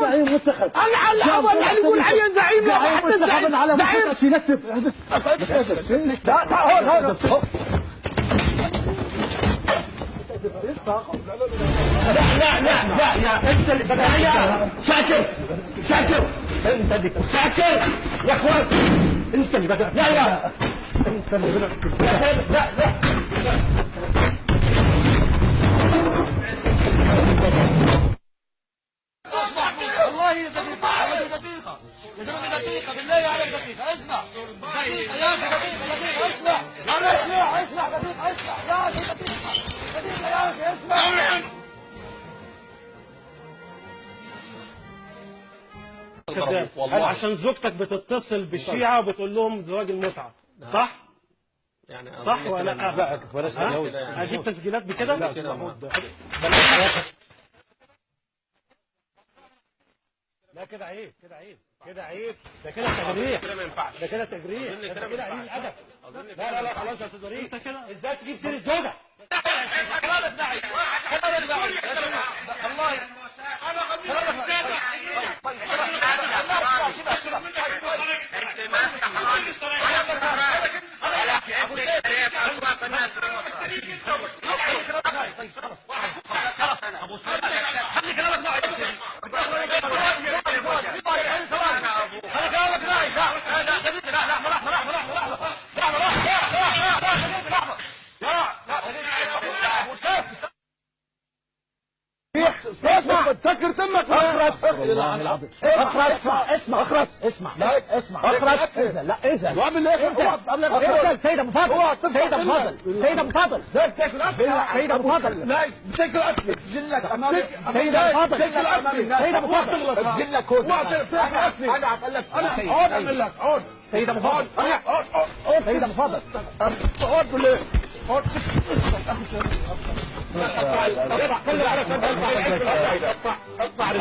زعيم منتخب. انا اول يعني يقول علي زعيم حتى الزعيم على زعيم ينسب. لا هون لا يا انت اللي بدأت. شاكر انت اللي شاكر يا اخوان، انت اللي بدأت. لا انت اللي بدأت. لا والله دقيقة يا زلمة، دقيقة بالله عليك، دقيقة اسمع، دقيقة يا أخي، دقيقة اسمع، أنا اسمع دقيقة، اسمع يا أخي، دقيقة يا أخي اسمع. كذاب عشان زوجتك بتتصل بالشيعة وبتقول لهم زواج المتعة، صح؟ يعني صح ولا لا؟ لا بلاش تجوز. اجيب تسجيلات بكده؟ لا كده عيب، ده كده تجريح، كده ما ينفعش، ده كده تجريح، ده كده قليل الادب. لا خلاص يا استاذ وليد، انت كده ازاي تجيب سيره زوجك؟ اسمع تسكر تمك. اخرس اسمع اذن لا اذن واعمل ايه؟ اذن سيد ابو فاضل، سيد ابو فاضل سيد ابو فاضل لا تاكل اكل جلك امامي. سيد ابو فاضل سيد ابو فاضل جلك هون. انا هقول لك انا اقعد اعمل لك اقعد. سيد ابو فاضل سيد ابو فاضل اقعد بالله اقعد. اطلع